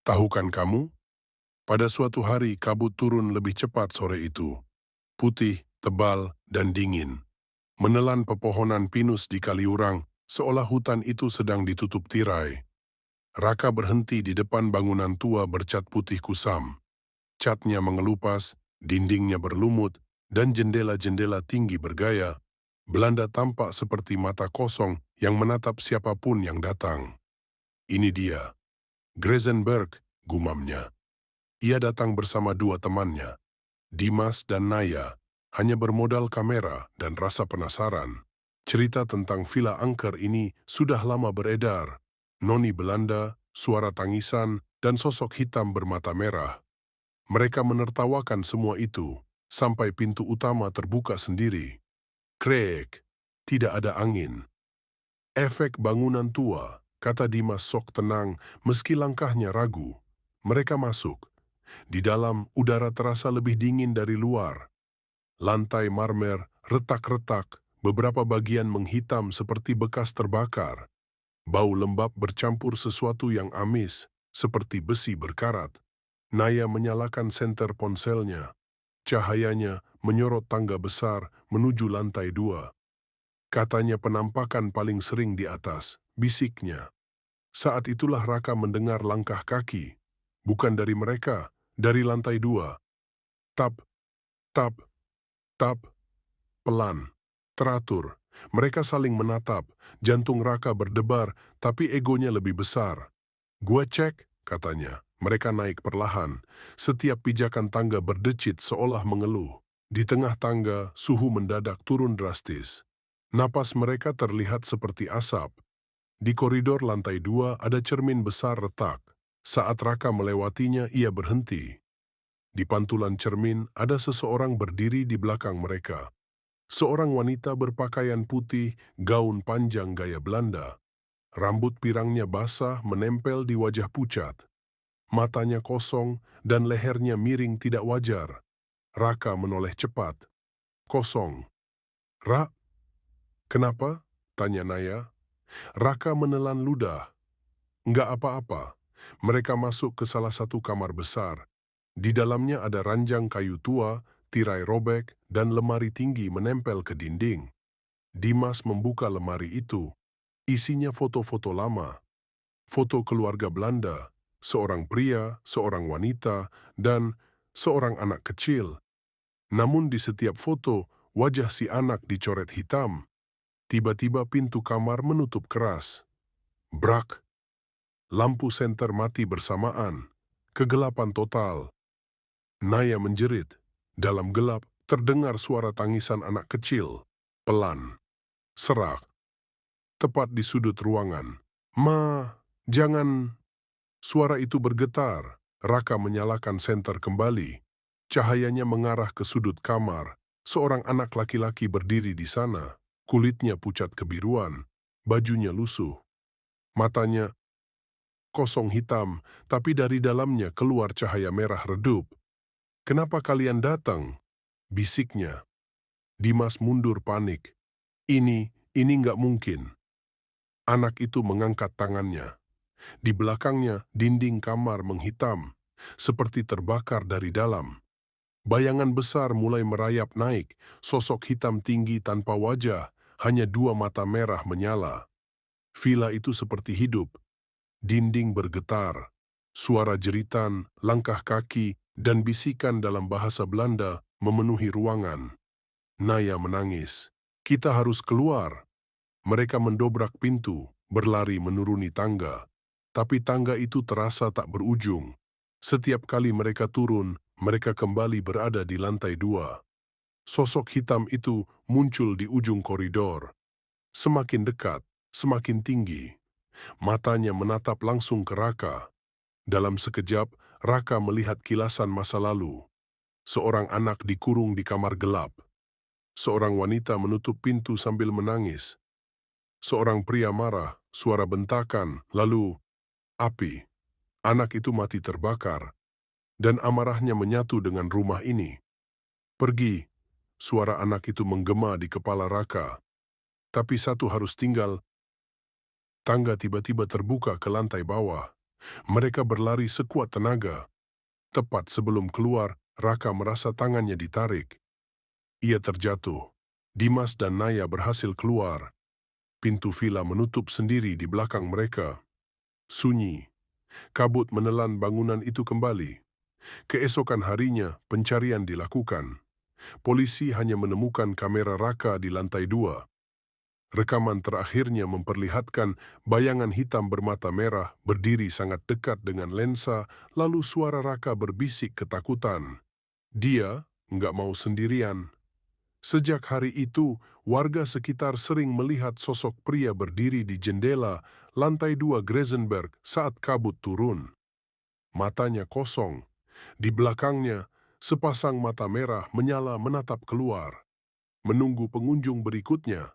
Tahukan kamu, pada suatu hari kabut turun lebih cepat sore itu. Putih, tebal, dan dingin. Menelan pepohonan pinus di Kaliurang, seolah hutan itu sedang ditutup tirai. Raka berhenti di depan bangunan tua bercat putih kusam. Catnya mengelupas, dindingnya berlumut, dan jendela-jendela tinggi bergaya. Belanda tampak seperti mata kosong yang menatap siapapun yang datang. Ini dia, Grezenberg, gumamnya. Ia datang bersama dua temannya, Dimas dan Naya, hanya bermodal kamera dan rasa penasaran. Cerita tentang Villa Angker ini sudah lama beredar. Noni Belanda, suara tangisan, dan sosok hitam bermata merah. Mereka menertawakan semua itu, sampai pintu utama terbuka sendiri. Krek, tidak ada angin. Efek bangunan tua, kata Dimas sok tenang meski langkahnya ragu. Mereka masuk. Di dalam, udara terasa lebih dingin dari luar. Lantai marmer, retak-retak, beberapa bagian menghitam seperti bekas terbakar. Bau lembab bercampur sesuatu yang amis, seperti besi berkarat. Naya menyalakan senter ponselnya. Cahayanya menyorot tangga besar menuju lantai 2. Katanya penampakan paling sering di atas, bisiknya. Saat itulah Raka mendengar langkah kaki. Bukan dari mereka, dari lantai 2. Tap, tap, tap, pelan, teratur. Mereka saling menatap, jantung Raka berdebar, tapi egonya lebih besar. Gua cek, katanya. Mereka naik perlahan. Setiap pijakan tangga berdecit seolah mengeluh. Di tengah tangga, suhu mendadak turun drastis. Napas mereka terlihat seperti asap. Di koridor lantai 2 ada cermin besar retak. Saat Raka melewatinya, ia berhenti. Di pantulan cermin ada seseorang berdiri di belakang mereka. Seorang wanita berpakaian putih, gaun panjang gaya Belanda. Rambut pirangnya basah menempel di wajah pucat. Matanya kosong dan lehernya miring tidak wajar. Raka menoleh cepat. Kosong. Ra, kenapa? Tanya Naya. Raka menelan ludah. Enggak apa-apa. Mereka masuk ke salah satu kamar besar. Di dalamnya ada ranjang kayu tua, tirai robek, dan lemari tinggi menempel ke dinding. Dimas membuka lemari itu. Isinya foto-foto lama. Foto keluarga Belanda, seorang pria, seorang wanita, dan seorang anak kecil. Namun di setiap foto, wajah si anak dicoret hitam. Tiba-tiba pintu kamar menutup keras. Brak. Lampu senter mati bersamaan. Kegelapan total. Naya menjerit. Dalam gelap, terdengar suara tangisan anak kecil. Pelan. Serak. Tepat di sudut ruangan. Ma, jangan. Suara itu bergetar. Raka menyalakan senter kembali. Cahayanya mengarah ke sudut kamar. Seorang anak laki-laki berdiri di sana. Kulitnya pucat kebiruan. Bajunya lusuh. Matanya kosong hitam, tapi dari dalamnya keluar cahaya merah redup. Kenapa kalian datang? Bisiknya. Dimas mundur panik. Ini nggak mungkin. Anak itu mengangkat tangannya. Di belakangnya, dinding kamar menghitam, seperti terbakar dari dalam. Bayangan besar mulai merayap naik, sosok hitam tinggi tanpa wajah, hanya dua mata merah menyala. Villa itu seperti hidup. Dinding bergetar. Suara jeritan, langkah kaki, dan bisikan dalam bahasa Belanda memenuhi ruangan. Naya menangis. Kita harus keluar. Mereka mendobrak pintu, berlari menuruni tangga. Tapi tangga itu terasa tak berujung. Setiap kali mereka turun, mereka kembali berada di lantai 2. Sosok hitam itu muncul di ujung koridor. Semakin dekat, semakin tinggi. Matanya menatap langsung ke Raka. Dalam sekejap, Raka melihat kilasan masa lalu. Seorang anak dikurung di kamar gelap. Seorang wanita menutup pintu sambil menangis. Seorang pria marah, suara bentakan, lalu api. Anak itu mati terbakar, dan amarahnya menyatu dengan rumah ini. Pergi, suara anak itu menggema di kepala Raka. Tapi satu harus tinggal. Tangga tiba-tiba terbuka ke lantai bawah. Mereka berlari sekuat tenaga. Tepat sebelum keluar, Raka merasa tangannya ditarik. Ia terjatuh. Dimas dan Naya berhasil keluar. Pintu vila menutup sendiri di belakang mereka. Sunyi. Kabut menelan bangunan itu kembali. Keesokan harinya, pencarian dilakukan. Polisi hanya menemukan kamera Raka di lantai 2. Rekaman terakhirnya memperlihatkan bayangan hitam bermata merah berdiri sangat dekat dengan lensa, lalu suara Raka berbisik ketakutan. Dia nggak mau sendirian. Sejak hari itu, warga sekitar sering melihat sosok pria berdiri di jendela lantai 2 Grezenberg saat kabut turun. Matanya kosong. Di belakangnya, sepasang mata merah menyala menatap keluar. Menunggu pengunjung berikutnya.